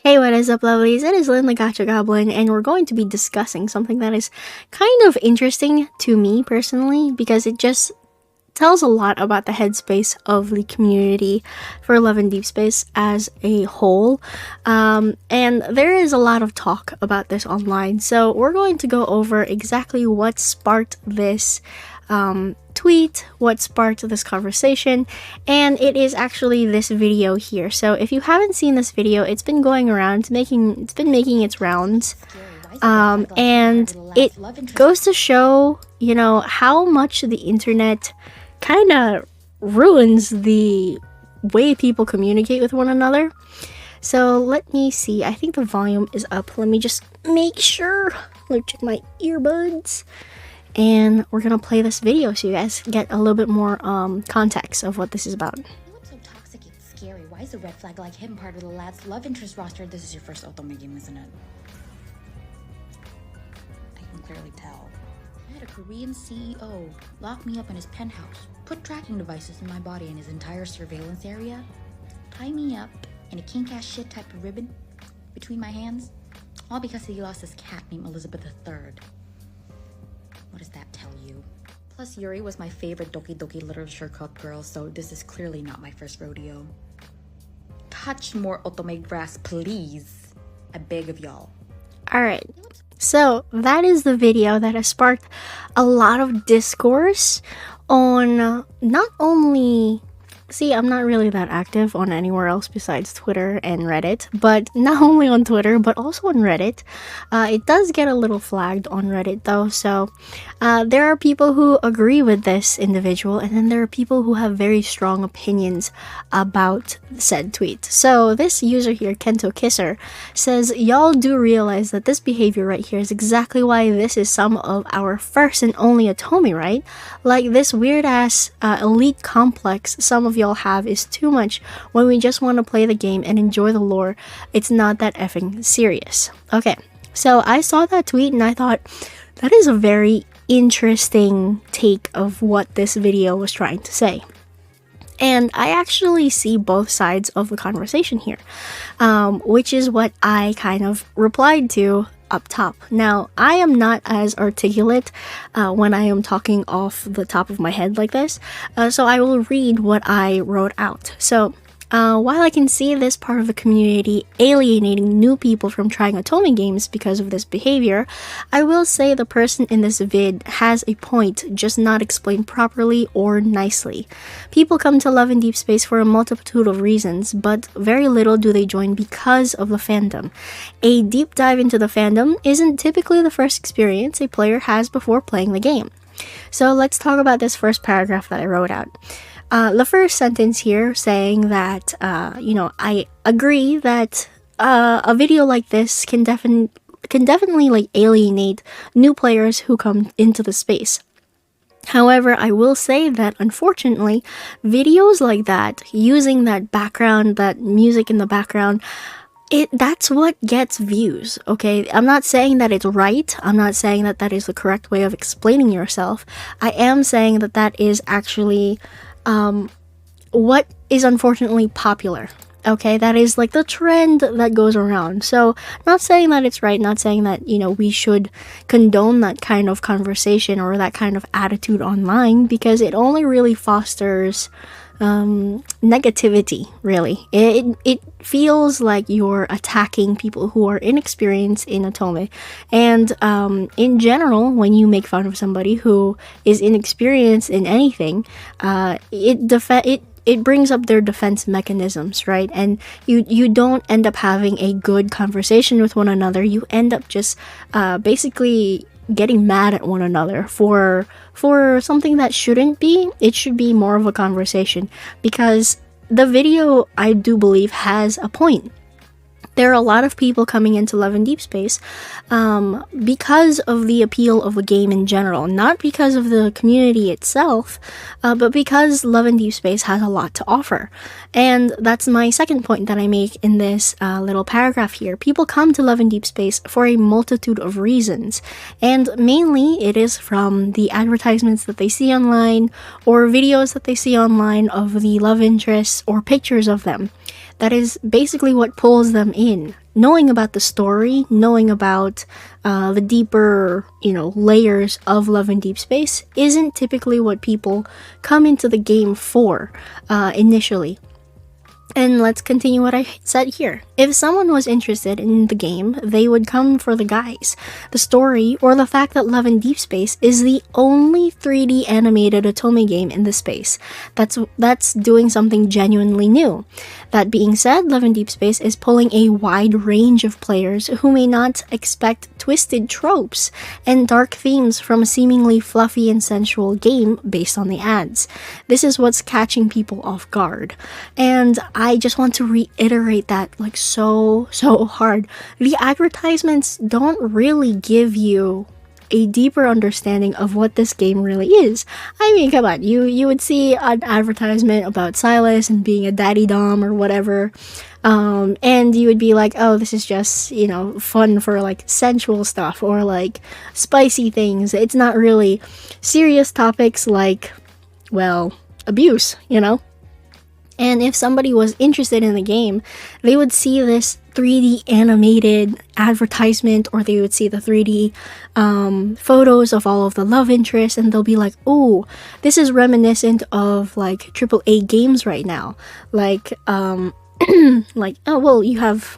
Hey, what is up, lovelies? It is Lynn the Gotcha Goblin, and we're going to be discussing something that is kind of interesting to me personally because it just tells a lot about the headspace of the community for Love and Deepspace as a whole. And there is a lot of talk about this online, so we're going to go over exactly what sparked this tweet, what sparked this conversation, and it is actually this video here. So if you haven't seen this video, it's been going around, it's been making its rounds, and it goes to show, how much the internet kind of ruins the way people communicate with one another. So let me see, I think the volume is up. Let me just make sure. Let me check my earbuds. And we're gonna play this video so you guys get a little bit more context of what this is about. You look so toxic, it's scary. Why is a red flag like him part of the lad's love interest roster? This is your first Otome game, isn't it? I can clearly tell. I had a Korean CEO lock me up in his penthouse, put tracking devices in my body and his entire surveillance area, tie me up in a kink-ass shit type of ribbon between my hands, all because he lost his cat named Elizabeth III. What does that tell you? Plus, Yuri was my favorite Doki Doki literature cup girl, so this is clearly not my first rodeo. Touch more Otome grass, please. I beg of y'all. Alright, so that is the video that has sparked a lot of discourse on not only... See, I'm not really that active on anywhere else besides Twitter and Reddit, but not only on Twitter, but also on Reddit. It does get a little flagged on Reddit though, so there are people who agree with this individual, and then there are people who have very strong opinions about said tweet. So this user here, Kento Kisser, says, y'all do realize that this behavior right here is exactly why this is some of our first and only Otome, right? Like this weird ass elite complex some of y'all have is too much when we just want to play the game and enjoy the lore. It's not that effing serious. Okay, so I saw that tweet and I thought that is a very interesting take of what this video was trying to say. And I actually see both sides of the conversation here, which is what I kind of replied to up top. Now, I am not as articulate when I am talking off the top of my head like this, so I will read what I wrote out. So, while I can see this part of the community alienating new people from trying Otome games because of this behavior, I will say the person in this vid has a point, just not explained properly or nicely. People come to Love and Deepspace for a multitude of reasons, but very little do they join because of the fandom. A deep dive into the fandom isn't typically the first experience a player has before playing the game. So let's talk about this first paragraph that I wrote out. The first sentence here saying that, I agree that a video like this can definitely like alienate new players who come into the space. However, I will say that unfortunately, videos like that, using that background, that music in the background, that's what gets views, okay? I'm not saying that it's right. I'm not saying that that is the correct way of explaining yourself. I am saying that that is actually what is unfortunately popular. Okay, that is like the trend that goes around. So, not saying that it's right, not saying that, we should condone that kind of conversation or that kind of attitude online, because it only really fosters negativity, really. It feels like you're attacking people who are inexperienced in Otome. And in general, when you make fun of somebody who is inexperienced in anything, it brings up their defense mechanisms, right? And you don't end up having a good conversation with one another. You end up just basically getting mad at one another for something that shouldn't be. It should be more of a conversation, because the video, I do believe, has a point. There are a lot of people coming into Love and Deepspace because of the appeal of the game in general, not because of the community itself, but because Love and Deepspace has a lot to offer. And that's my second point that I make in this little paragraph here. People come to Love and Deepspace for a multitude of reasons, and mainly it is from the advertisements that they see online or videos that they see online of the love interests or pictures of them. That is basically what pulls them in. Knowing about the story, knowing about the deeper, layers of Love in Deepspace isn't typically what people come into the game for initially. And let's continue what I said here. If someone was interested in the game, they would come for the guys, the story, or the fact that Love in Deepspace is the only 3D animated Otome game in the space. That's doing something genuinely new. That being said, Love in Deepspace is pulling a wide range of players who may not expect twisted tropes and dark themes from a seemingly fluffy and sensual game based on the ads. This is what's catching people off guard. And I just want to reiterate that so hard. The advertisements don't really give you a deeper understanding of what this game really is. I mean, come on, you would see an advertisement about Silas and being a daddy dom or whatever, and you would be like, oh, this is just, fun for sensual stuff or spicy things. It's not really serious topics like, well, abuse, And if somebody was interested in the game, they would see this 3D animated advertisement, or they would see the 3D photos of all of the love interests, and they'll be like, oh, this is reminiscent of AAA games right now. Oh, well, you have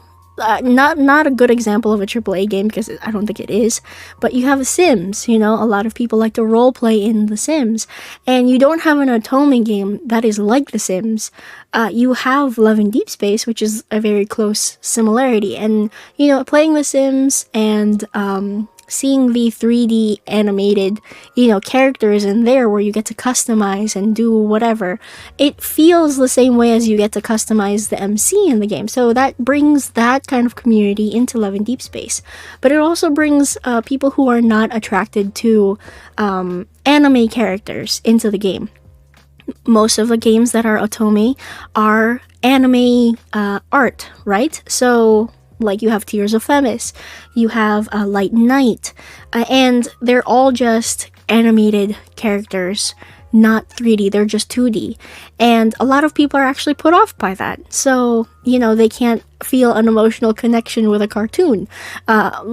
not a good example of a AAA game because I don't think it is, but you have Sims. A lot of people like to role play in The Sims, and you don't have an Otome game that is like The Sims. You have Love in Deepspace, which is a very close similarity, and playing The Sims and seeing the 3D animated, characters in there where you get to customize and do whatever, it feels the same way as you get to customize the MC in the game. So that brings that kind of community into Love in Deepspace. But it also brings people who are not attracted to anime characters into the game. Most of the games that are Otome are anime art, right? So you have Tears of Themis, you have Light Night, and they're all just animated characters, not 3D, they're just 2D. And a lot of people are actually put off by that. So, they can't feel an emotional connection with a cartoon.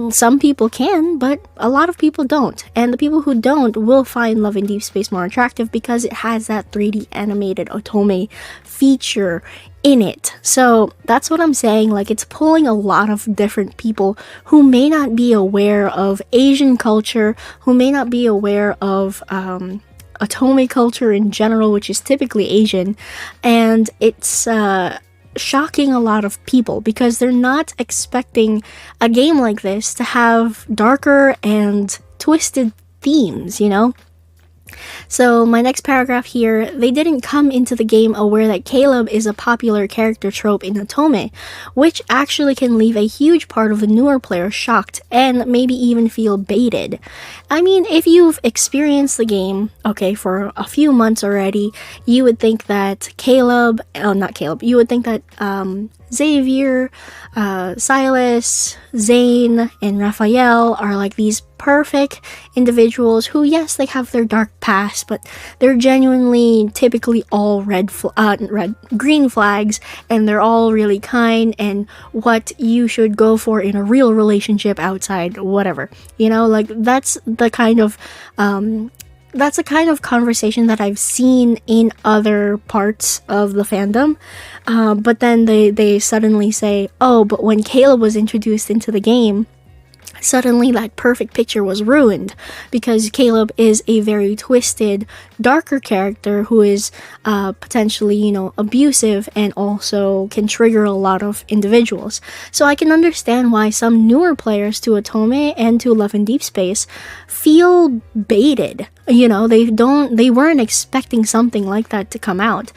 Some people can, but a lot of people don't. And the people who don't will find Love in Deepspace more attractive because it has that 3D animated Otome feature in it. So that's what I'm saying. It's pulling a lot of different people who may not be aware of Asian culture, who may not be aware of Otome culture in general, which is typically Asian, and it's shocking a lot of people because they're not expecting a game like this to have darker and twisted themes, So my next paragraph here, they didn't come into the game aware that Caleb is a popular character trope in Otome, which actually can leave a huge part of the newer player shocked and maybe even feel baited. I mean, if you've experienced the game, for a few months already, you would think that you would think that Xavier, Silas, Zane, and Raphael are these perfect individuals who, yes, they have their dark past, but they're genuinely typically all green flags, and they're all really kind and what you should go for in a real relationship outside whatever. That's the kind of conversation that I've seen in other parts of the fandom. But then they suddenly say, oh, but when Caleb was introduced into the game, suddenly that perfect picture was ruined because Caleb is a very twisted, darker character who is potentially, abusive and also can trigger a lot of individuals. So I can understand why some newer players to Otome and to Love in Deepspace feel baited. They weren't expecting something like that to come out.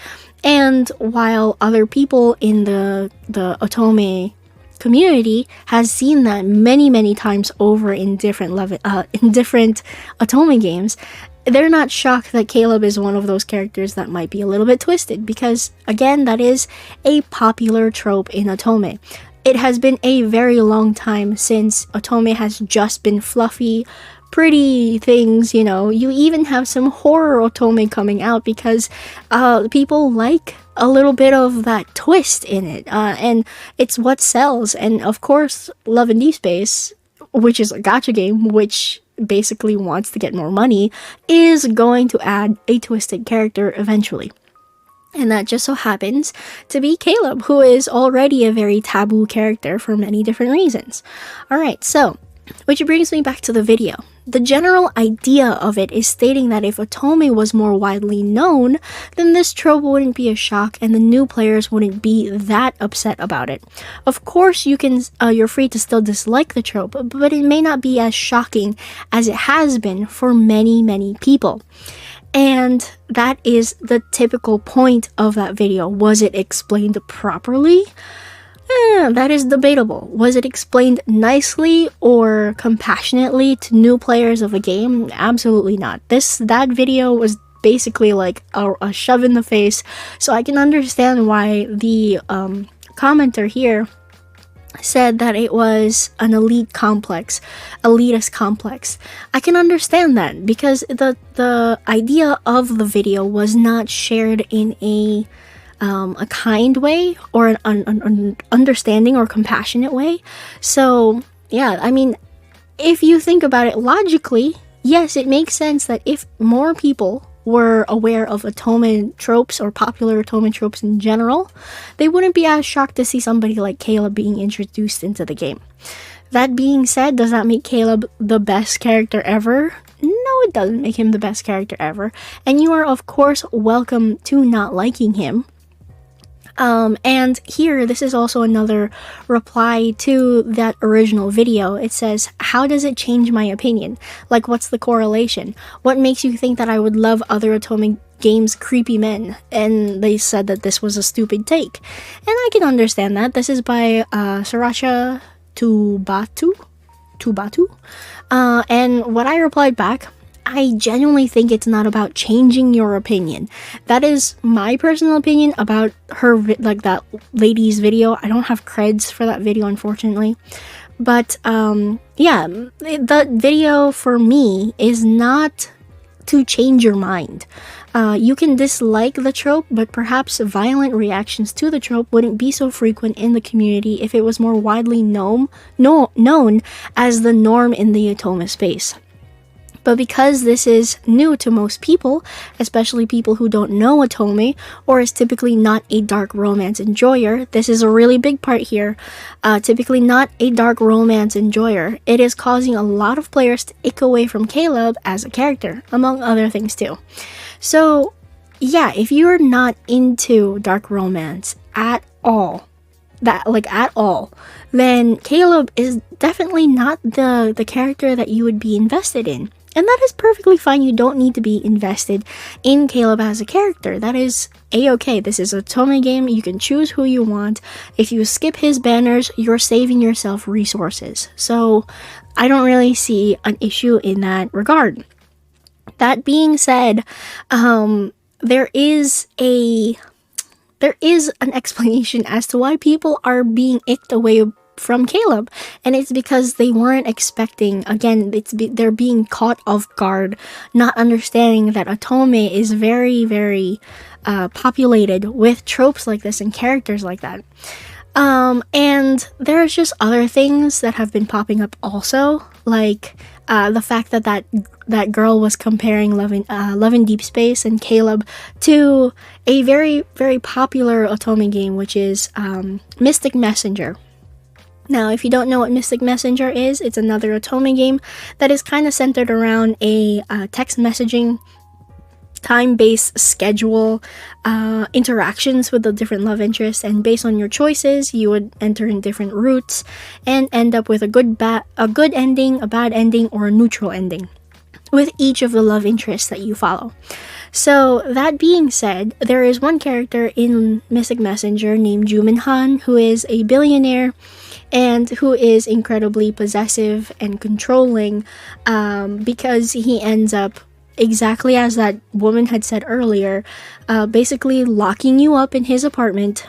And while other people in the Otome community has seen that many times over in different Otome games, they're not shocked that Caleb is one of those characters that might be a little bit twisted because, again, that is a popular trope in Otome. It has been a very long time since Otome has just been fluffy, pretty things, you even have some horror Otome coming out because people like a little bit of that twist in it, and it's what sells. And of course, Love and Deepspace, which is a gacha game, which basically wants to get more money, is going to add a twisted character eventually. And that just so happens to be Caleb, who is already a very taboo character for many different reasons. Alright, so, which brings me back to the video. The general idea of it is stating that if Otome was more widely known, then this trope wouldn't be a shock and the new players wouldn't be that upset about it. Of course, you're free to still dislike the trope, but it may not be as shocking as it has been for many people. And that is the typical point of that video. Was it explained properly? That is debatable. Was it explained nicely or compassionately to new players of a game? Absolutely not. That video was basically like a shove in the face, so I can understand why the commenter here said that it was an elitist complex. I can understand that because the idea of the video was not shared in a kind way or an understanding or compassionate way. So yeah, I mean, if you think about it logically, yes, it makes sense that if more people were aware of Otome tropes or popular Otome tropes in general, they wouldn't be as shocked to see somebody like Caleb being introduced into the game. That being said, does that make Caleb the best character ever? No, it doesn't make him the best character ever. And you are, of course, welcome to not liking him. And here, this is also another reply to that original video. It says, how does it change my opinion? Like, what's the correlation? What makes you think that I would love other Otome games' creepy men? And they said that this was a stupid take. And I can understand that. This is by Sriracha Tubatu. And what I replied back, I genuinely think it's not about changing your opinion. That is my personal opinion about her, like that lady's video. I don't have creds for that video, unfortunately. But yeah, the video for me is not to change your mind. You can dislike the trope, but perhaps violent reactions to the trope wouldn't be so frequent in the community if it was more widely known as the norm in the Otome space. But because this is new to most people, especially people who don't know Otome or is typically not a dark romance enjoyer, this is a really big part here, typically not a dark romance enjoyer, it is causing a lot of players to ick away from Caleb as a character, among other things too. So yeah, if you're not into dark romance at all, then Caleb is definitely not the character that you would be invested in. And that is perfectly fine. You don't need to be invested in Caleb as a character. That is a-okay. This is a Otome game. You can choose who you want. If you skip his banners, you're saving yourself resources. So I don't really see an issue in that regard. That being said, there is an explanation as to why people are being icked away from Caleb, and it's because they weren't expecting, again, they're being caught off guard, not understanding that Otome is very populated with tropes like this and characters like that. And there's just other things that have been popping up also, like the fact that girl was comparing Love in Deepspace and Caleb to a very popular Otome game, which is Mystic Messenger. Now, if you don't know what Mystic Messenger is, it's another Otome game that is kind of centered around a text messaging, time-based schedule, interactions with the different love interests, and based on your choices, you would enter in different routes and end up with a good ending, a bad ending, or a neutral ending with each of the love interests that you follow. So that being said, there is one character in Mystic Messenger named Juminhan who is a billionaire and who is incredibly possessive and controlling, because he ends up, exactly as that woman had said earlier, basically locking you up in his apartment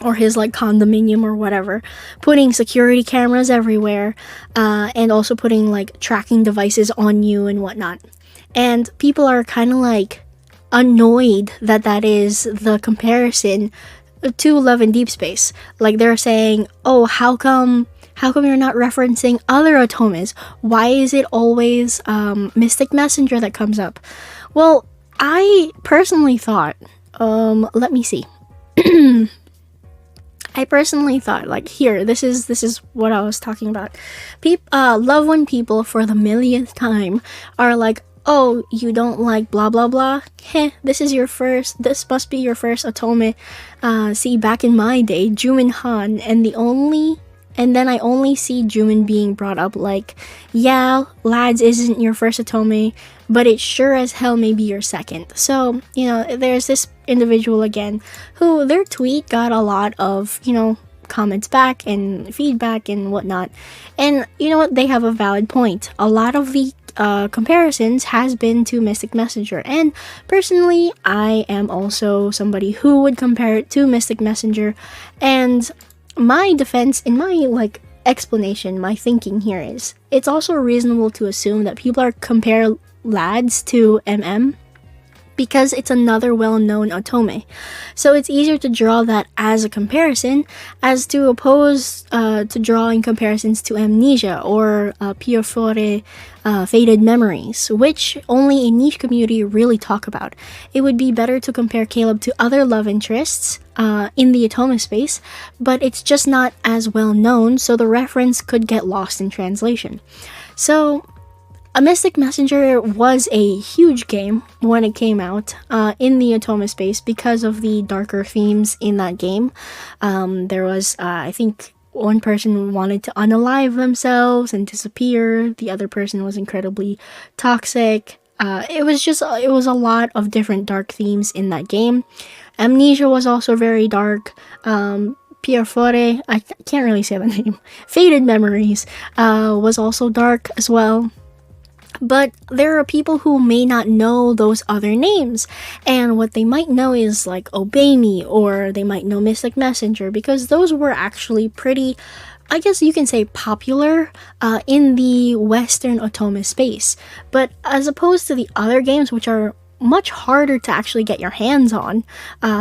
or his like condominium or whatever, putting security cameras everywhere, and also putting like tracking devices on you and whatnot. And people are kind of like annoyed that that is the comparison to Love and Deepspace. Like they're saying, "Oh, how come you're not referencing other Otomes? Why is it always Mystic Messenger that comes up?" Well, I personally thought, let me see. I personally thought, like, here, this is what I was talking about. Love when people for the millionth time are like, "Oh, you don't like blah blah blah? Heh, this must be your first Otome. See, back in my day, Jumin Han, and then I only see Jumin being brought up like, yeah, lads isn't your first Otome, but it sure as hell may be your second." So, there's this individual again who their tweet got a lot of, comments back and feedback and whatnot. And you know what? They have a valid point. A lot of the comparisons has been to Mystic Messenger, and personally, I am also somebody who would compare it to Mystic Messenger. And my defense, in my explanation, my thinking here is, it's also reasonable to assume that people are compare lads to MM because it's another well-known Otome. So it's easier to draw that as a comparison as to oppose to drawing comparisons to Amnesia or Pure Fore, Faded Memories, which only a niche community really talk about. It would be better to compare Caleb to other love interests in the Otome space, but it's just not as well known, so the reference could get lost in translation. So A Mystic Messenger was a huge game when it came out in the Otome space because of the darker themes in that game. There was, I think, one person wanted to unalive themselves and disappear. The other person was incredibly toxic. It was a lot of different dark themes in that game. Amnesia was also very dark. Pure Fore, I can't really say the name. Faded Memories was also dark as well. But there are people who may not know those other names, and what they might know is like Obey Me, or they might know Mystic Messenger, because those were actually pretty, I guess you can say, popular in the Western Otome space. But as opposed to the other games, which are much harder to actually get your hands on,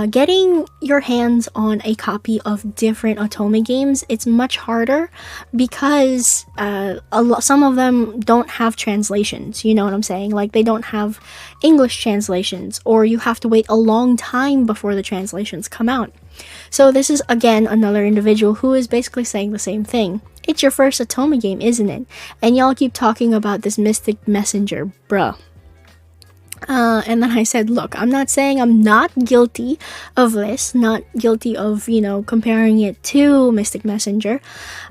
getting your hands on a copy of different Otome games, it's much harder because some of them don't have translations, you know what I'm saying? Like, they don't have English translations, or you have to wait a long time before the translations come out. So this is, again, another individual who is basically saying the same thing. It's your first Otome game, isn't it? And y'all keep talking about this Mystic Messenger, bruh. And then I said, look, I'm not saying I'm not guilty of this, not guilty of, comparing it to Mystic Messenger,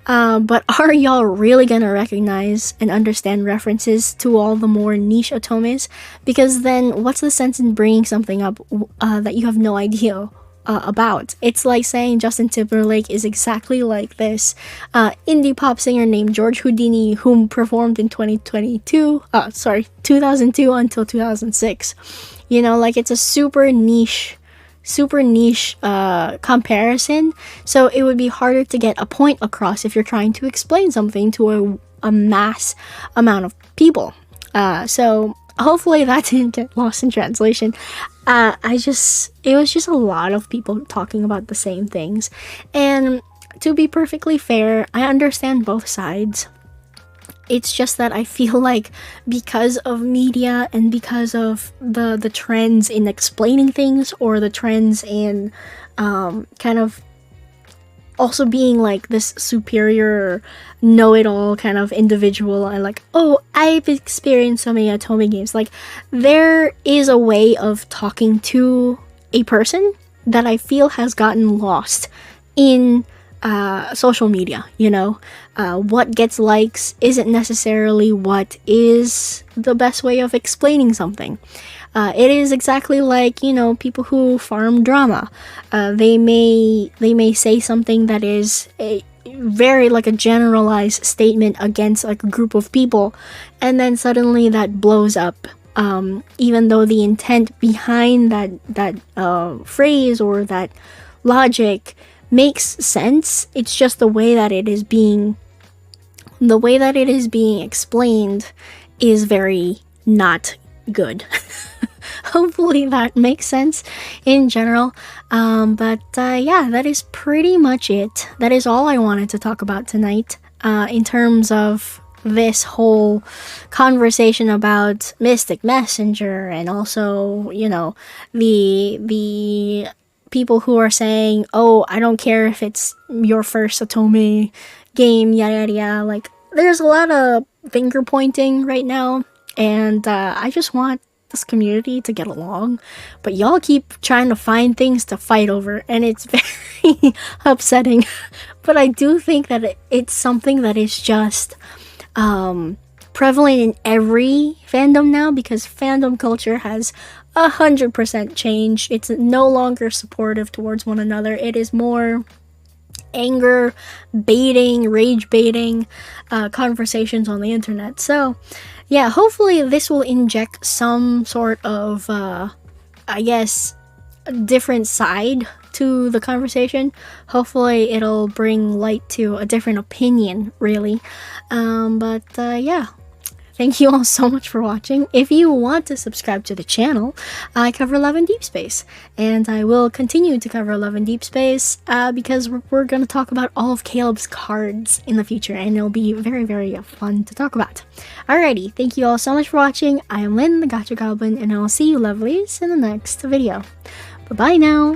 but are y'all really gonna recognize and understand references to all the more niche Otomes? Because then what's the sense in bringing something up that you have no idea about? It's like saying Justin Timberlake is exactly like this indie pop singer named George Houdini, whom performed in 2002 until 2006. It's a super niche comparison, so it would be harder to get a point across if you're trying to explain something to a mass amount of people. So hopefully that didn't get lost in translation. It was just a lot of people talking about the same things. And to be perfectly fair, I understand both sides. It's just that I feel like because of media and because of the trends in explaining things, or the trends in kind of also being like this superior know-it-all kind of individual, and like, oh, I've experienced so many Otome games. Like, there is a way of talking to a person that I feel has gotten lost in social media. What gets likes isn't necessarily what is the best way of explaining something. It is exactly like, people who farm drama. They may say something that is a very like a generalized statement against like a group of people, and then suddenly that blows up. Even though the intent behind that phrase or that logic makes sense, it's just the way that it is being explained is very not good. hopefully that makes sense in general. But yeah, that is pretty much it. That is all I wanted to talk about tonight in terms of this whole conversation about Mystic Messenger, and also, you know, the people who are saying, oh, I don't care if it's your first Otome game, yada yada yada. Like, there's a lot of finger pointing right now, and I just want this community to get along, but y'all keep trying to find things to fight over, and it's very upsetting. But I do think that it's something that is just prevalent in every fandom now, because fandom culture has 100% changed. It's no longer supportive towards one another. It is more anger baiting, rage baiting conversations on the internet. So yeah, hopefully this will inject some sort of I guess a different side to the conversation. Hopefully it'll bring light to a different opinion, really. But yeah, thank you all so much for watching. If you want to subscribe to the channel, I cover Love and Deepspace, and I will continue to cover Love and Deepspace because we're going to talk about all of Caleb's cards in the future, and it'll be very, very fun to talk about. Alrighty, thank you all so much for watching. I am Lynn, the Gotcha Goblin, and I'll see you lovelies in the next video. Bye-bye now!